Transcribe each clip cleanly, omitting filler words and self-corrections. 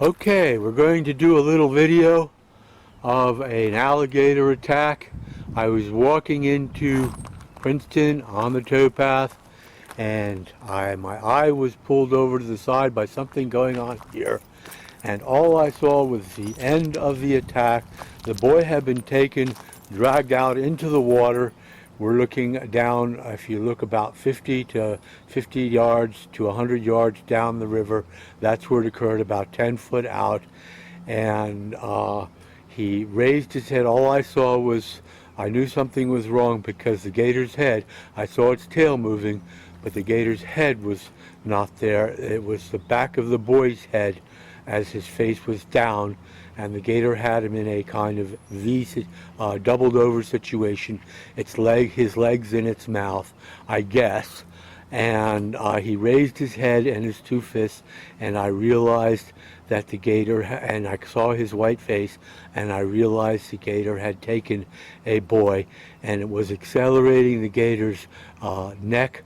Okay, we're going to do a little video of an alligator attack. I was walking into Princeton on the towpath and my eye was pulled over to the side by something going on here. And all I saw was the end of the attack. The boy had been taken, dragged out into the water. We're looking down, if you look about 50 yards to 100 yards down the river. That's where it occurred, about 10 foot out. And he raised his head. All I saw was, I knew something was wrong because the gator's head, I saw its tail moving, but the gator's head was not there. It was the back of the boy's head as his face was down, and the gator had him in a kind of doubled over situation. His legs in its mouth, I guess. And he raised his head and his two fists, and I realized that the gator, and I saw his white face, and I realized the gator had taken a boy, and it was accelerating. The gator's neck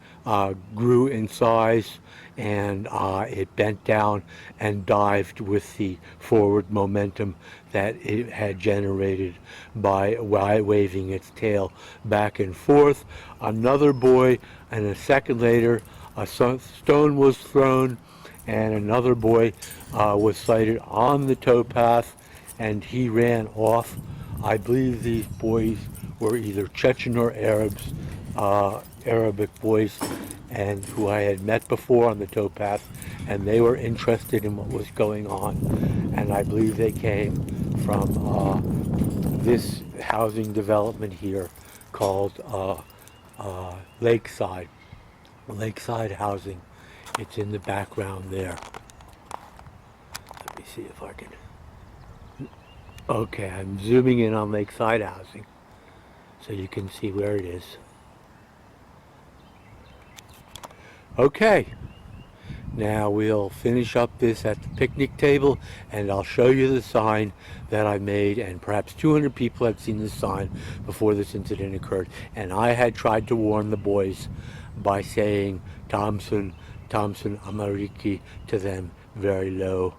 grew in size, and it bent down and dived with the forward momentum that it had generated by waving its tail back and forth. Another boy, and a second later, a stone was thrown, and another boy was sighted on the towpath, and he ran off. I believe these boys were either Chechen or Arabs, Arabic boys, and who I had met before on the towpath, and they were interested in what was going on. And I believe they came from this housing development here called Lakeside Housing. It's in the background there. Let me see if I can. Okay, I'm zooming in on Lakeside Housing so you can see where it is. Okay, now we'll finish up this at the picnic table, and I'll show you the sign that I made, and perhaps 200 people had seen this sign before this incident occurred. And I had tried to warn the boys by saying Thompson Amariki to them, very low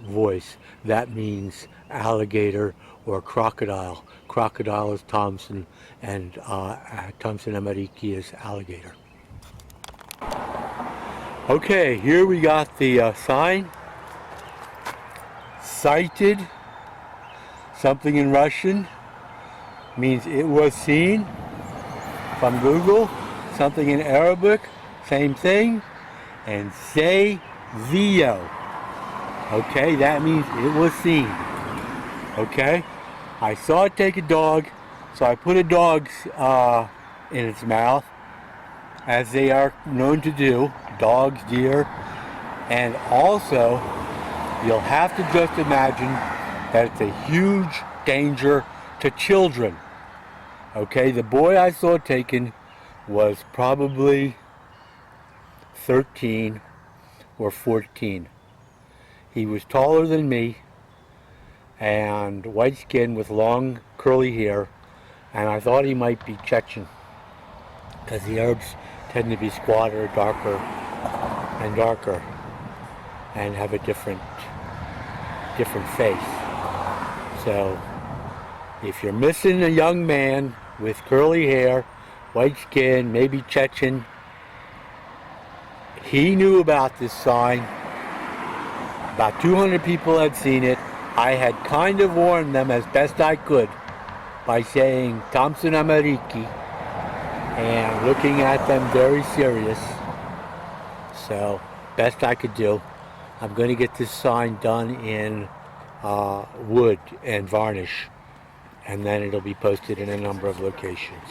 voice. That means alligator or crocodile. Crocodile is Thompson, and Thompson Amariki is alligator. Okay, here we got the sign. Sighted, something in Russian, means it was seen from Google. Something in Arabic, same thing. And say Vio. Okay, that means it was seen. Okay, I saw it take a dog, so I put a dog in its mouth, as they are known to do, dogs, deer, and also you'll have to just imagine that it's a huge danger to children. Okay, the boy I saw taken was probably 13 or 14. He was taller than me and white skin with long curly hair, and I thought he might be Chechen because the Arabs tend to be squatter, darker and darker, and have a different face. So if you're missing a young man with curly hair, white skin, maybe Chechen, he knew about this sign. About 200 people had seen it. I had kind of warned them as best I could by saying Thompson Amariki and looking at them very serious. So, best I could do. I'm going to get this sign done in wood and varnish, and then it'll be posted in a number of locations.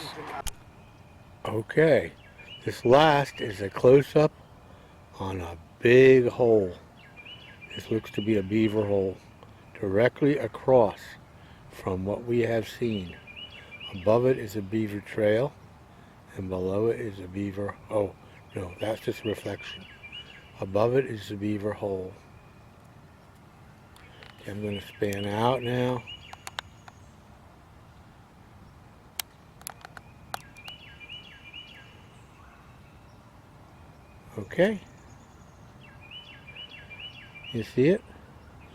Okay, this last is a close-up on a big hole. This looks to be a beaver hole directly across from what we have seen. Above it is a beaver trail, and below it is a beaver, oh no, that's just reflection. Above it is the beaver hole. Okay, I'm going to span out now. Okay. You see it?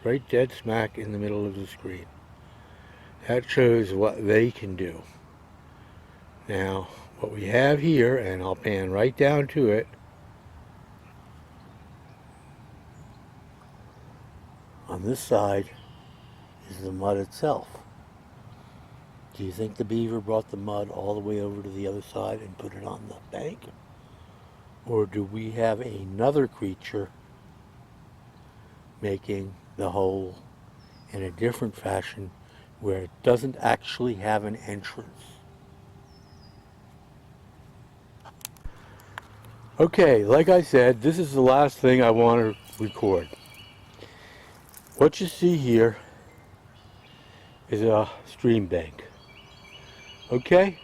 right dead smack in the middle of the screen. That shows what they can do. Now, what we have here, and I'll pan right down to it, on this side is the mud itself. Do you think the beaver brought the mud all the way over to the other side and put it on the bank? Or do we have another creature making the hole in a different fashion where it doesn't actually have an entrance? Okay, like I said, this is the last thing I want to record. What you see here is a stream bank. Okay?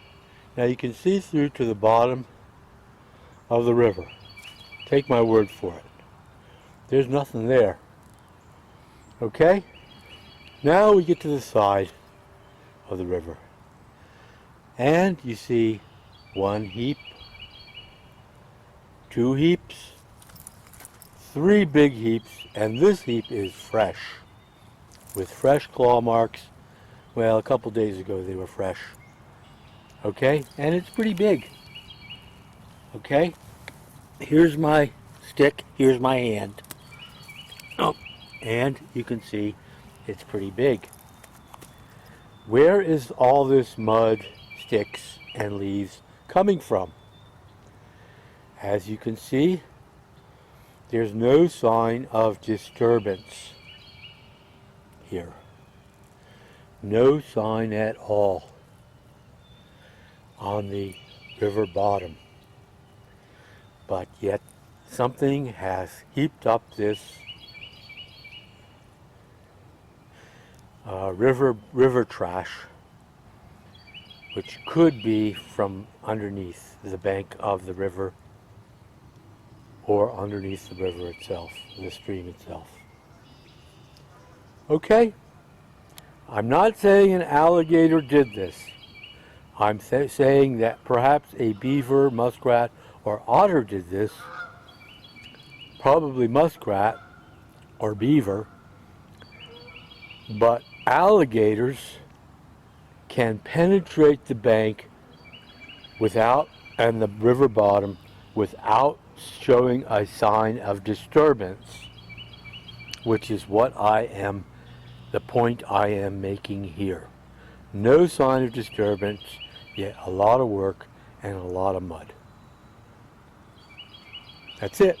Now you can see through to the bottom of the river. Take my word for it. There's nothing there. Okay? Now we get to the side of the river. And you see one heap, two heaps, three big heaps, and this heap is fresh, with fresh claw marks. Well, a couple days ago they were fresh. Okay? And it's pretty big. Okay? Here's my stick, here's my hand. Oh, and you can see it's pretty big. Where is all this mud, sticks, and leaves coming from? As you can see, there's no sign of disturbance here. No sign at all on the river bottom. But yet something has heaped up this river trash, which could be from underneath the bank of the river or underneath the river itself, the stream itself. Okay? I'm not saying an alligator did this. I'm saying that perhaps a beaver, muskrat, or otter did this. Probably muskrat or beaver. But alligators can penetrate the bank without, and the river bottom, without showing a sign of disturbance, which is the point I am making here. No sign of disturbance, yet a lot of work and a lot of mud. That's it.